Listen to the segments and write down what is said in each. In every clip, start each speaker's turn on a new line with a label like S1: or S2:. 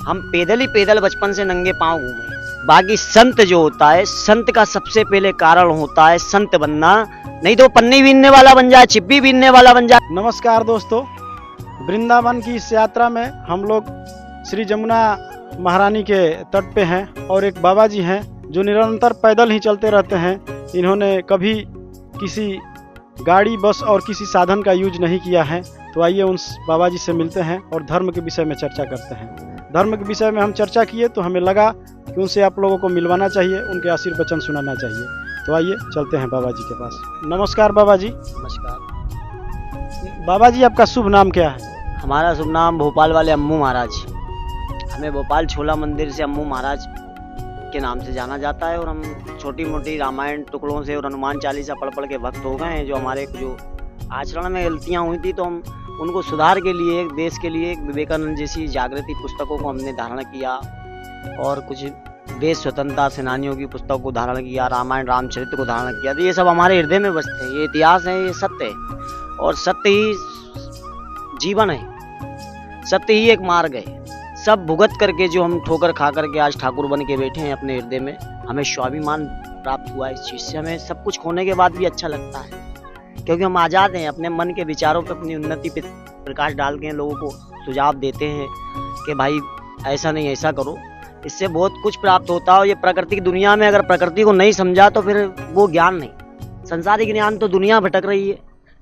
S1: हम पैदल ही पैदल बचपन से नंगे पांव घूमे। बाकी संत जो होता है, संत का सबसे पहले कारण होता है संत बनना, नहीं तो पन्नी बीनने वाला बन जाए, चिप्पी बीनने वाला बन जाए।
S2: नमस्कार दोस्तों, वृंदावन की इस यात्रा में हम लोग श्री जमुना महारानी के तट पे हैं और एक बाबा जी हैं जो निरंतर पैदल ही चलते रहते हैं। इन्होंने कभी किसी गाड़ी, बस और किसी साधन का यूज नहीं किया है। तो आइए उन बाबा जी से मिलते हैं और धर्म के विषय में चर्चा करते हैं। धर्म के विषय में हम चर्चा किए तो हमें लगा कि उनसे आप लोगों को मिलवाना चाहिए, उनके आशीर्वचन सुनाना चाहिए। तो आइए चलते हैं बाबा जी के पास। नमस्कार बाबा जी।
S1: नमस्कार
S2: बाबा जी, आपका शुभ नाम क्या है?
S1: हमारा शुभ नाम भोपाल वाले अम्मू महाराज। हमें भोपाल छोला मंदिर से अम्मू महाराज के नाम से जाना जाता है और हम छोटी मोटी रामायण टुकड़ों से और हनुमान चालीसा पढ़ पढ़ के भक्त हो गए हैं। जो हमारे जो आचरण में गलतियां हुई थी तो हम उनको सुधार के लिए, देश के लिए विवेकानंद जैसी जागृति पुस्तकों को हमने धारण किया और कुछ देश स्वतंत्रता सेनानियों की पुस्तकों को धारण किया, रामायण रामचरित्र को धारण किया। तो ये सब हमारे हृदय में बसते हैं। ये इतिहास है, ये सत्य है और सत्य ही जीवन है, सत्य ही एक मार्ग है। सब भुगत करके जो हम ठोकर खा करके आज ठाकुर बन के बैठे हैं अपने हृदय में, हमें स्वाभिमान प्राप्त हुआ इस चीज से। हमें सब कुछ खोने के बाद भी अच्छा लगता है क्योंकि हम आज़ाद हैं। अपने मन के विचारों पर अपनी उन्नति पे प्रकाश डाल के लोगों को सुझाव देते हैं कि भाई ऐसा नहीं, ऐसा करो। इससे बहुत कुछ प्राप्त होता है। और ये प्रकृति की दुनिया में अगर प्रकृति को नहीं समझा तो फिर वो ज्ञान नहीं। संसारिक ज्ञान तो दुनिया भटक रही है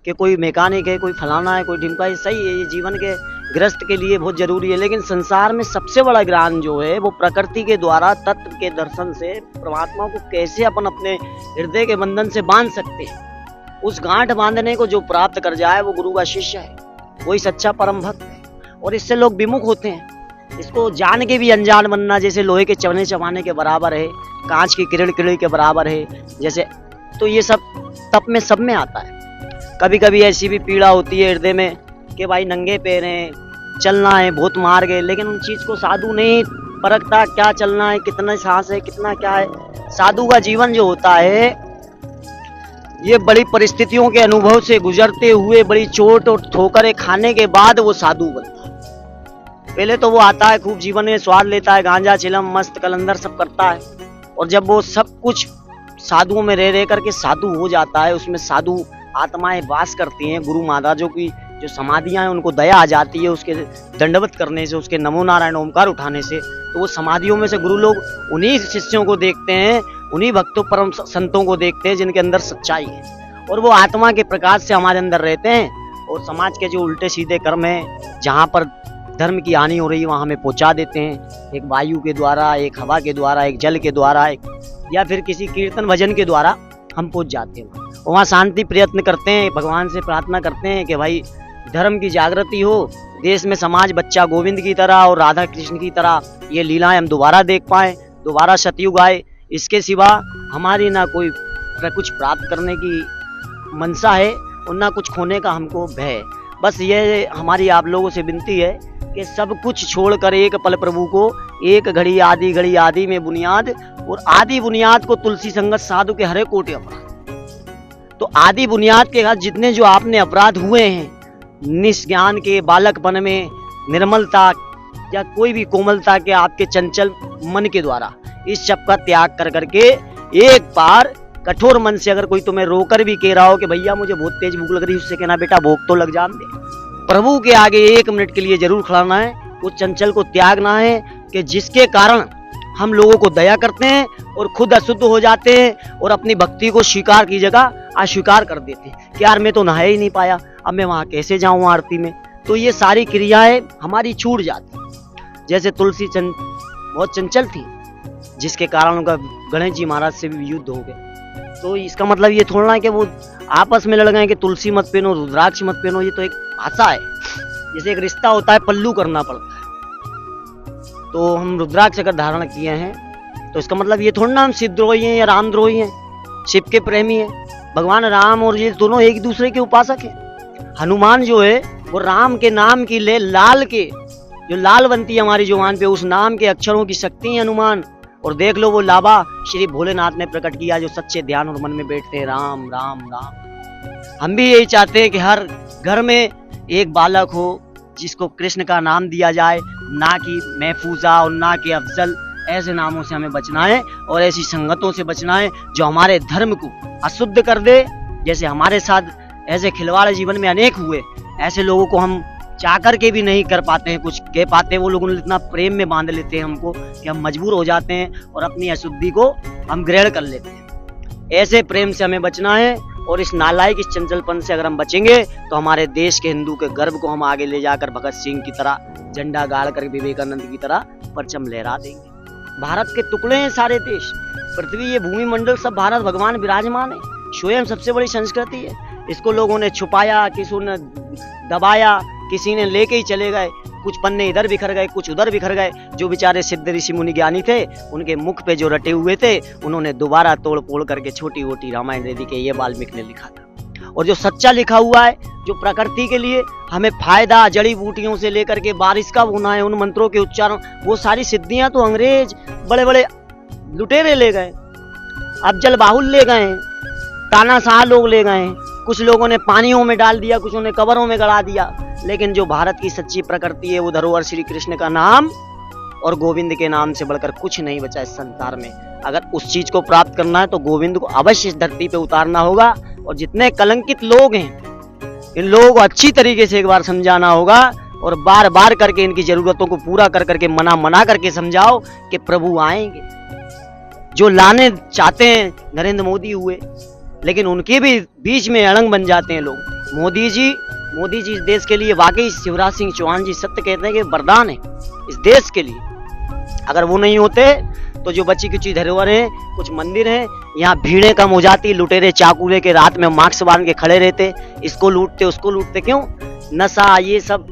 S1: कि कोई मैकेनिक है, कोई फलाना है, कोई ढिमका है। सही है, ये जीवन के गृहस्थ के लिए बहुत जरूरी है, लेकिन संसार में सबसे बड़ा ज्ञान जो है वो प्रकृति के द्वारा तत्व के दर्शन से परमात्मा को कैसे अपन अपने हृदय के बंधन से बांध सकते हैं। उस गांठ बांधने को जो प्राप्त कर जाए वो गुरु का शिष्य है, वही सच्चा परम भक्त है। और इससे लोग विमुख होते हैं। इसको जान के भी अनजान बनना जैसे लोहे के चवने चबाने के बराबर है, कांच की किरण किरण के बराबर है जैसे। तो ये सब तप में सब में आता है। कभी कभी ऐसी भी पीड़ा होती है हृदय में कि भाई नंगे पैर हैं, चलना है, बहुत मार गए, लेकिन उन चीज को साधु नहीं परखता। क्या चलना है, कितना सांस है, कितना क्या है। साधु का जीवन जो होता है ये बड़ी परिस्थितियों के अनुभव से गुजरते हुए, बड़ी चोट और ठोकरें खाने के बाद वो साधु बनता है। पहले तो वो आता है, खूब जीवन में स्वाद लेता है, गांजा चिलम मस्त कलंदर सब करता है। और जब वो सब कुछ साधुओं में रह रह करके साधु हो जाता है, उसमें साधु आत्माएं वास करती हैं। गुरु महाराजों की जो समाधियां हैं उनको दया आ जाती है उसके दंडवत करने से, उसके नमो नारायण ओमकार उठाने से। तो वो समाधियों में से गुरु लोग उन्हीं शिष्यों को देखते हैं, उन्हीं भक्तों परम संतों को देखते हैं जिनके अंदर सच्चाई है और वो आत्मा के प्रकाश से हमारे अंदर रहते हैं। और समाज के जो उल्टे सीधे कर्म हैं, जहाँ पर धर्म की हानि हो रही है, वहाँ हमें पहुँचा देते हैं। एक वायु के द्वारा, एक हवा के द्वारा, एक जल के द्वारा, या फिर किसी कीर्तन भजन के द्वारा हम पहुँच जाते हैं। वहाँ शांति प्रयत्न करते हैं, भगवान से प्रार्थना करते हैं कि भाई धर्म की जागृति हो, देश में समाज बच्चा गोविंद की तरह और राधा कृष्ण की तरह ये लीलाएं हम दोबारा देख पाएं, दोबारा सतयुग आए। इसके सिवा हमारी ना कोई कुछ प्राप्त करने की मनसा है और ना कुछ खोने का हमको भय है। बस ये हमारी आप लोगों से विनती है कि सब कुछ छोड़कर एक पल प्रभु को, एक घड़ी आदि में बुनियाद, और आदि बुनियाद को तुलसी संगत साधु के हरे कोटि अपराध। तो आदि बुनियाद के साथ जितने जो आपने अपराध हुए हैं, निष्ज्ञान के, बालकपन में, निर्मलता या कोई भी कोमलता के आपके चंचल मन के द्वारा, इस सब का त्याग कर करके एक बार कठोर मन से अगर कोई तुम्हें रोकर भी कह रहा हो कि भैया मुझे बहुत तेज भूख लग रही है, उससे कहना बेटा भूख तो लग जान दे। प्रभु के आगे 1 मिनट के लिए जरूर खड़ाना है, उस चंचल को त्यागना है कि जिसके कारण हम लोगों को दया करते हैं और खुद अशुद्ध हो जाते हैं और अपनी भक्ति को स्वीकार की जगह अस्वीकार कर देते हैं कि यार मैं तो नहा ही नहीं पाया, अब मैं वहां कैसे जाऊं आरती में। तो ये सारी क्रियाएं हमारी छूट जाती। जैसे तुलसी बहुत चंचल थी, जिसके कारण उनका गणेश जी महाराज से भी युद्ध हो गए। तो इसका मतलब ये थोड़ा कि वो आपस में लड़ गए कि तुलसी मत पहनो, रुद्राक्ष मत पहनो। ये तो एक भाषा है, जैसे एक रिश्ता होता है, पल्लू करना पड़ता है। तो हम रुद्राक्ष अगर धारण किए हैं तो इसका मतलब ये थोड़ा ना हम शिवद्रोही हैं या रामद्रोही हैं, शिव के प्रेमी हैं। भगवान राम और ये दोनों एक दूसरे के उपासक हैं। हनुमान जो है वो राम के नाम की ले लाल के, जो लाल बनती है हमारी जुबान पे, उस नाम के अक्षरों की शक्ति है हनुमान। और देख लो वो लाभा श्री भोलेनाथ ने प्रकट किया, जो सच्चे ध्यान और मन में बैठते हैं, राम राम राम। हम भी यही चाहते हैं कि हर घर में एक बालक हो जिसको कृष्ण का नाम दिया जाए, ना कि महफूजा और ना कि अफजल, ऐसे नामों से हमें बचना है और ऐसी संगतों से बचना है जो हमारे धर्म को अशुद्ध कर दे। जैसे हमारे साथ ऐसे खिलवाड़ जीवन में अनेक हुए, ऐसे लोगों को हम चाह कर के भी नहीं कर पाते हैं, कुछ कह पाते हैं। वो लोग इतना प्रेम में बांध लेते हैं हमको कि हम मजबूर हो जाते हैं और अपनी अशुद्धि को हम ग्रहण कर लेते हैं। ऐसे प्रेम से हमें बचना है और इस नालायक, इस चंचलपन से अगर हम बचेंगे तो हमारे देश के हिंदू के गर्व को हम आगे ले जाकर भगत सिंह की तरह झंडा गाड़ कर, विवेकानंद की तरह परचम लहरा देंगे। भारत के टुकड़े हैं सारे देश, पृथ्वी, ये भूमि मंडल सब भारत भगवान विराजमान है। स्वयं सबसे बड़ी संस्कृति है। इसको लोगों ने छुपाया, किसी ने दबाया, किसी ने लेके ही चले गए। कुछ पन्ने इधर बिखर गए, कुछ उधर बिखर गए। जो बेचारे सिद्ध ऋषि मुनि ज्ञानी थे, उनके मुख पे जो रटे हुए थे, उन्होंने दोबारा तोड़ फोड़ करके छोटी मोटी रामायण दे दी कि ये वाल्मीकि ने लिखा था। और जो सच्चा लिखा हुआ है, जो प्रकृति के लिए हमें फायदा, जड़ी बूटियों से लेकर के बारिश का होना है, उन मंत्रों के उच्चारण, वो सारी सिद्धियां तो अंग्रेज बड़े बड़े लुटेरे ले गए, अफजल बाहुल ले गए, तानाशाह लोग ले गए। कुछ लोगों ने पानियों में डाल दिया, कुछ ने कब्रों में गड़ा दिया। लेकिन जो भारत की सच्ची प्रकृति है, वो धरोहर श्री कृष्ण का नाम और गोविंद के नाम से बढ़कर कुछ नहीं बचा इस संसार में। अगर उस चीज को प्राप्त करना है तो गोविंद को अवश्य इस धरती पे उतारना होगा। और जितने कलंकित लोग हैं, इन लोगों को अच्छी तरीके से एक बार समझाना होगा और बार बार करके इनकी जरूरतों को पूरा कर करके मना करके समझाओ कि प्रभु आएंगे। जो लाने चाहते हैं नरेंद्र मोदी हुए, लेकिन उनके भी बीच में अड़ंग बन जाते हैं लोग। मोदी जी इस देश के लिए वाकई, शिवराज सिंह चौहान जी सत्य कहते हैं कि वरदान है इस देश के लिए। अगर वो नहीं होते तो जो बची कुची धरोहर है, कुछ मंदिर हैं, यहाँ भीड़ें कम हो जाती। लुटेरे चाकू लेके रात में मास्क बांध के खड़े रहते, इसको लूटते उसको लूटते। क्यों? नशा, ये सब।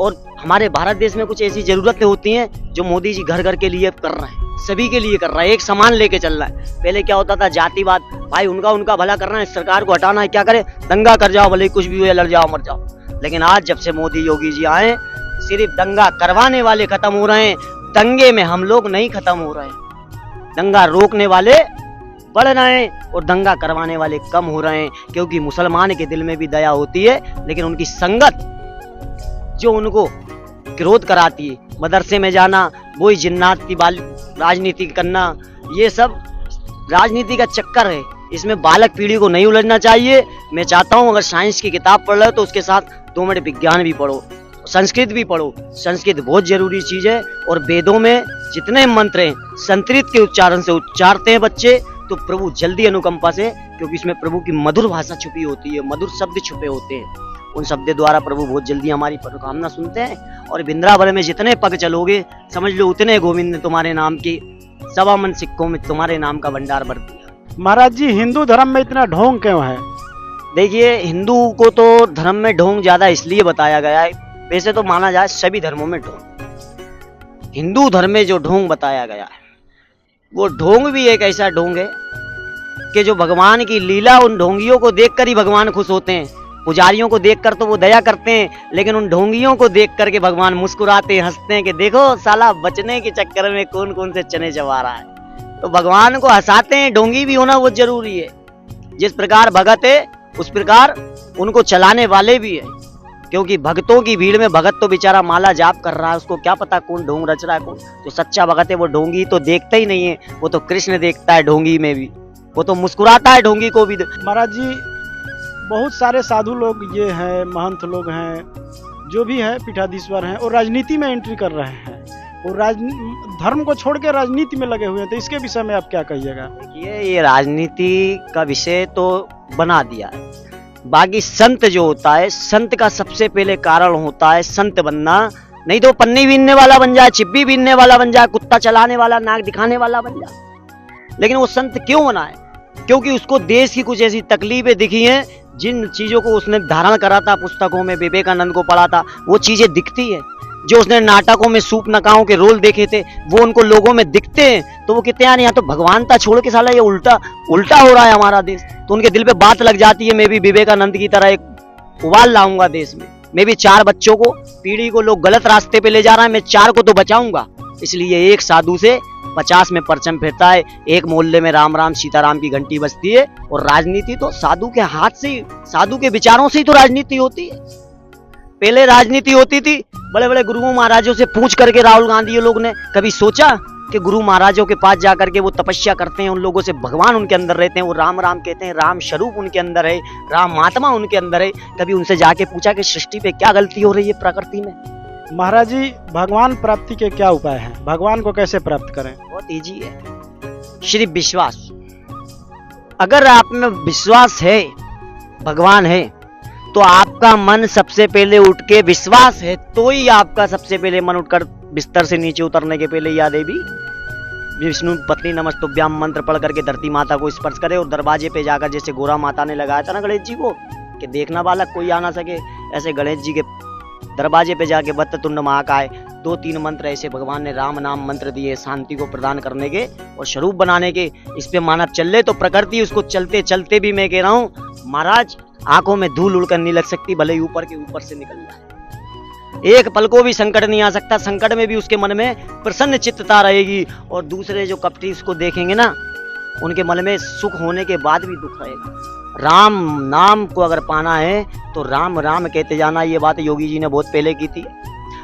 S1: और हमारे भारत देश में कुछ ऐसी जरूरतें होती हैं जो मोदी जी घर घर के लिए कर रहे हैं, सभी के लिए कर रहा है, एक समान लेके चल रहा है। पहले क्या होता था, जातिवाद, भाई उनका भला करना है, सरकार को हटाना है, क्या करे, दंगा कर जाओ, भले कुछ भी हुए, लड़ जाओ, मर जाओ। लेकिन आज जब से मोदी योगी जी आए, सिर्फ दंगा करवाने वाले खत्म हो रहे हैं, दंगे में हम लोग नहीं खत्म हो रहे हैं। दंगा रोकने वाले बढ़ रहे हैं और दंगा करवाने वाले कम हो रहे हैं। क्योंकि मुसलमान के दिल में भी दया होती है, लेकिन उनकी संगत जो उनको क्रोध कराती है, मदरसे में जाना, वही जिन्नात की राजनीति करना, ये सब राजनीति का चक्कर है। इसमें बालक पीढ़ी को नहीं उलझना चाहिए। मैं चाहता हूं अगर साइंस की किताब पढ़ रहे हो तो उसके साथ 2 मिनट विज्ञान भी पढ़ो, संस्कृत भी पढ़ो। संस्कृत बहुत जरूरी चीज है। और वेदों में जितने मंत्र हैं, संस्कृत के उच्चारण से उच्चारते हैं बच्चे तो प्रभु जल्दी अनुकंपा से, क्योंकि इसमें प्रभु की मधुर भाषा छुपी होती है, मधुर शब्द छुपे होते हैं। उन शब्द द्वारा प्रभु बहुत जल्दी हमारी मनोकामना सुनते हैं। और वृंदावन में जितने पग चलोगे, समझ लो उतने गोविंद ने तुम्हारे नाम की 1.25 मन सिक्कों में तुम्हारे नाम का भंडार भर दिया।
S2: महाराज जी, हिंदू धर्म में इतना ढोंग क्यों है?
S1: देखिए, हिंदू को तो धर्म में ढोंग ज्यादा इसलिए बताया गया है, वैसे तो माना जाए सभी धर्मों में ढोंग, हिंदू धर्म में जो ढोंग बताया गया है, वो ढोंग भी एक ऐसा ढोंग है कि जो भगवान की लीला, उन ढोंगियों को देखकर ही भगवान खुश होते हैं। पुजारियों को देखकर तो वो दया करते हैं, लेकिन उन ढोंगियों को देख करके भगवान मुस्कुराते हंसते हैं कि देखो साला बचने के चक्कर में कौन कौन से चने चबा रहा है। तो भगवान को हंसाते हैं। ढोंगी भी होना बहुत जरूरी है। जिस प्रकार भगत है, उस प्रकार उनको चलाने वाले भी है। क्योंकि भक्तों की भीड़ में भगत तो बेचारा माला जाप कर रहा है, उसको क्या पता कौन ढोंग रच रहा है कौन। जो सच्चा भगत है वो ढोंगी तो देखता ही नहीं है, वो तो कृष्ण देखता है ढोंगी में भी, वो तो मुस्कुराता है ढोंगी को भी।
S2: महाराज जी, बहुत सारे साधु लोग ये हैं, महंत लोग हैं, जो भी है पीठाधीश्वर हैं, और राजनीति में एंट्री कर रहे हैं और धर्म को छोड़ के राजनीति में लगे हुए हैं। तो इसके विषय में आप क्या कहिएगा?
S1: ये राजनीति का विषय तो बना दिया है। बाकी संत जो होता है, संत का सबसे पहले कारण होता है संत बनना। नहीं तो पन्नी बीनने वाला बन जाए, चिप्पी बीनने वाला बन जाए, कुत्ता चलाने वाला, नाक दिखाने वाला बन जाए। लेकिन वो संत क्यों बना है? क्योंकि उसको देश की कुछ ऐसी तकलीफें दिखी हैं, जिन चीजों को उसने धारण करा था, पुस्तकों में विवेकानंद को पढ़ा था, वो चीजें दिखती है। जो उसने नाटकों में सूप नकाओं के रोल देखे थे, वो उनको लोगों में दिखते हैं। तो वो कहते हैं यहाँ तो भगवानता छोड़ के साला ये उल्टा हो रहा है हमारा देश। तो उनके दिल पे बात लग जाती है, मैं भी विवेकानंद की तरह एक उबाल लाऊंगा देश में। मैं भी 4 बच्चों को, पीढ़ी को लोग गलत रास्ते पे ले जा रहा है, मैं 4 को तो बचाऊंगा। इसलिए एक साधु से 50 में परचम फिरता है, एक मोहल्ले में राम राम सीताराम की घंटी बजती है। और राजनीति तो साधु के हाथ से, साधु के विचारों से ही तो राजनीति होती है। पहले राजनीति होती थी बड़े बड़े गुरुओं महाराजों से पूछ करके राहुल गांधी ये लोग ने कभी सोचा कि गुरु महाराजों के पास जाकर के वो तपस्या करते हैं, उन लोगों से भगवान उनके अंदर रहते हैं, वो राम राम कहते हैं, राम स्वरूप उनके अंदर है, राम महात्मा उनके अंदर है। कभी उनसे जाके पूछा कि सृष्टि पे क्या गलती हो रही है प्रकृति में?
S2: महाराज जी, भगवान प्राप्ति के क्या उपाय हैं? भगवान को कैसे प्राप्त करें?
S1: बहुत इजी है, सिर्फ विश्वास। अगर आप में विश्वास है, भगवान है, तो आपका मन सबसे पहले उठ के, विश्वास है तो ही आपका सबसे पहले मन उठकर बिस्तर से नीचे उतरने के पहले या देवी विष्णु पत्नी नमस्तुभ्याम मंत्र पढ़ करके धरती माता को स्पर्श करे और दरवाजे पे जाकर, जैसे गोरा माता ने लगाया था ना गणेश जी को कि देखना बालक कोई आ ना सके, ऐसे गणेश जी के दरवाजे पे जाके वक्रतुंड महाकाय 2-3 मंत्र ऐसे भगवान ने राम नाम मंत्र दिए शांति को प्रदान करने के और स्वरूप बनाने के। इस पे मानव चले तो प्रकृति उसको चलते चलते भी, मैं कह रहा हूँ महाराज, आंखों में धूल उड़कर नहीं लग सकती, भले ही ऊपर के ऊपर से निकल जाए। एक पल को भी संकट नहीं आ सकता, संकट में भी उसके मन में प्रसन्न चित्तता रहेगी। और दूसरे जो कपटी उसको देखेंगे ना, उनके मन में सुख होने के बाद भी दुख रहेगा। राम नाम को अगर पाना है तो राम राम कहते जाना, ये बात योगी जी ने बहुत पहले की थी।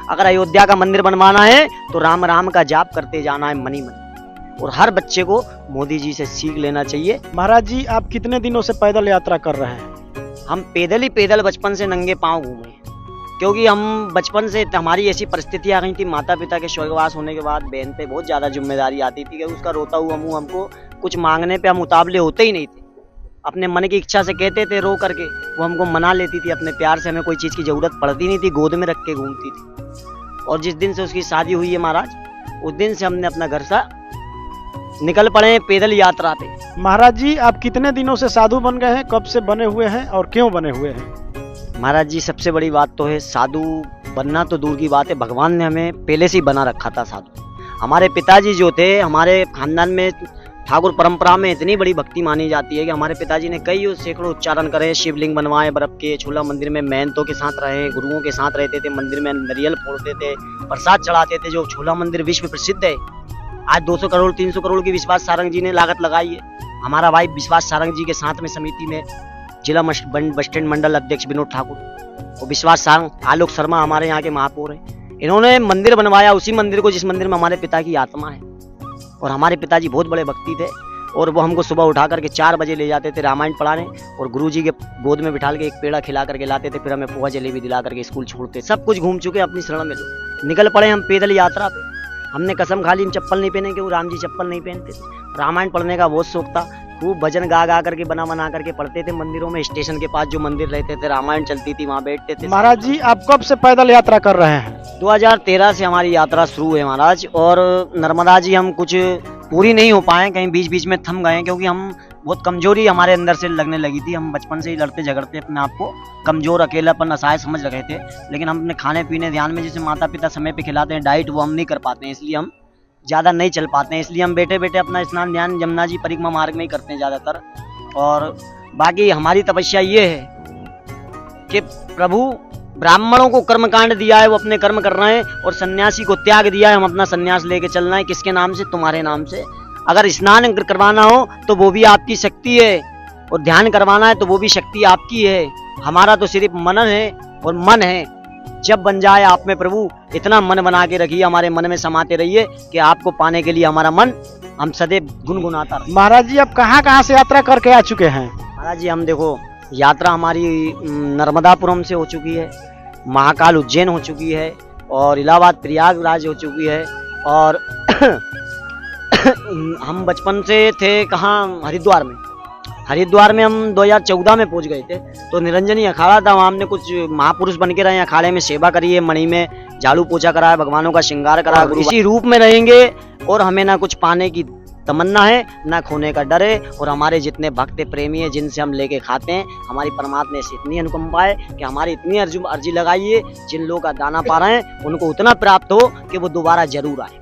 S1: अगर अयोध्या का मंदिर बनवाना है तो राम राम का जाप करते जाना है मनी मनी। और हर बच्चे को मोदी जी से सीख लेना चाहिए।
S2: महाराज जी, आप कितने दिनों से पैदल यात्रा कर रहे हैं?
S1: हम पैदल ही पैदल बचपन से नंगे पांव घूमे, क्योंकि हम बचपन से हमारी ऐसी परिस्थिति आ गई थी, माता पिता के स्वर्गवास होने के बाद बहन पे बहुत ज्यादा जिम्मेदारी आती थी कि उसका रोता हुआ मुंह हमको कुछ मांगने पे हम उतावले होते ही नहीं थे। अपने मन की इच्छा से कहते थे रो करके, वो हमको मना लेती थी अपने प्यार से, हमें कोई चीज की जरूरत पड़ती नहीं थी, गोद में रख के घूमती थी। और जिस दिन से उसकी शादी हुई है महाराज, उस दिन से हमने अपना घर से निकल पड़े पैदल यात्रा पे।
S2: महाराज जी, आप कितने दिनों से साधु बन गए हैं? कब से बने हुए हैं और क्यों बने हुए हैं?
S1: महाराज जी, सबसे बड़ी बात तो है, साधु बनना तो दूर की बात है, भगवान ने हमें पहले से ही बना रखा था साधु। हमारे पिताजी जो थे, हमारे खानदान में ठाकुर परंपरा में इतनी बड़ी भक्ति मानी जाती है कि हमारे पिताजी ने कई सैकड़ों उच्चारण करे, शिवलिंग बनवाए बर्फ के, छोला मंदिर में महंतों के साथ रहे, गुरुओं के साथ रहते थे, मंदिर में नरियल फोड़ते थे, प्रसाद चढ़ाते थे। जो छोला मंदिर विश्व प्रसिद्ध है, आज 200 करोड़ 300 करोड़ की विश्वास सारंग जी ने लागत लगाई है। हमारा भाई विश्वास सारंग जी के साथ में समिति में जिला बस स्टैंड मंडल अध्यक्ष विनोद ठाकुर, और विश्वास सारंग, आलोक शर्मा हमारे यहाँ के महापौर हैं। इन्होंने मंदिर बनवाया, उसी मंदिर को जिस मंदिर में हमारे पिता की आत्मा है। और हमारे पिताजी बहुत बड़े भक्ति थे, और वो हमको सुबह उठा करके 4 बजे ले जाते थे रामायण पढ़ाने, और गुरुजी के गोद में बिठा के एक पेड़ा खिला करके लाते थे, फिर हमें पोहा जलेबी दिला करके स्कूल छोड़ते। सब कुछ घूम चुके अपनी शरण में, लोग निकल पड़े हम पैदल यात्रा पे। हमने कसम खा ली हम चप्पल नहीं पहने, क्योंकि राम जी चप्पल नहीं पहनते थे। रामायण पढ़ने का बहुत शौक था, खूब भजन गा गा करके बना करके पढ़ते थे मंदिरों में। स्टेशन के पास जो मंदिर रहते थे, रामायण चलती थी, वहाँ बैठते थे।
S2: महाराज जी, आप कब से पैदल यात्रा कर रहे हैं?
S1: 2013 से हमारी यात्रा शुरू है महाराज। और नर्मदा जी हम कुछ पूरी नहीं हो पाए, कहीं बीच बीच में थम गए, क्योंकि हम बहुत कमजोरी हमारे अंदर से लगने लगी थी। हम बचपन से ही लड़ते झगड़ते अपने आप को कमजोर, अकेलापन, असहाय समझ रहे थे। लेकिन हम अपने खाने पीने ध्यान में, जैसे माता पिता समय पे खिलाते हैं डाइट, वो हम नहीं कर पाते हैं, इसलिए हम ज़्यादा नहीं चल पाते हैं। इसलिए हम बैठे बैठे अपना स्नान ध्यान यमुना जी परिक्रमा मार्ग में ही करते हैं ज़्यादातर। और बाकी हमारी तपस्या ये है कि प्रभु ब्राह्मणों को कर्मकांड दिया है, वो अपने कर्म कर रहे हैं, और सन्यासी को त्याग दिया है, हम अपना सन्यास लेके चलना है। किसके नाम से? तुम्हारे नाम से। अगर स्नान करवाना हो तो वो भी आपकी शक्ति है, और ध्यान करवाना है तो वो भी शक्ति आपकी है। हमारा तो सिर्फ मनन है और मन है। जब बन जाए आप में प्रभु, इतना मन बना के रखिए, हमारे मन में समाते रहिए कि आपको पाने के लिए हमारा मन हम सदैव गुनगुनाता रहे।
S2: महाराज जी, आप कहाँ से यात्रा करके आ चुके हैं?
S1: महाराज जी, हम देखो, यात्रा हमारी नर्मदापुरम से हो चुकी है, महाकाल उज्जैन हो चुकी है, और इलाहाबाद प्रयागराज हो चुकी है। और हम बचपन से थे कहाँ, हरिद्वार में हम 2014 में पहुंच गए थे। तो निरंजनी अखाड़ा था, वहाँ हमने कुछ महापुरुष बन के रहे, अखाड़े में सेवा करी है, मणि में झाड़ू पोछा करा है, भगवानों का श्रृंगार करा है। इसी रूप में रहेंगे, और हमें ना कुछ पाने की तमन्ना है, ना खोने का डर है। और हमारे जितने भक्त प्रेमी है, जिनसे हम लेके खाते हैं, हमारी परमात्मा से इतनी अनुकंपा है कि हमारी इतनी अर्जी लगाइए, जिन लोगों का दाना पा रहे हैं उनको उतना प्राप्त हो कि वो दोबारा जरूर आए।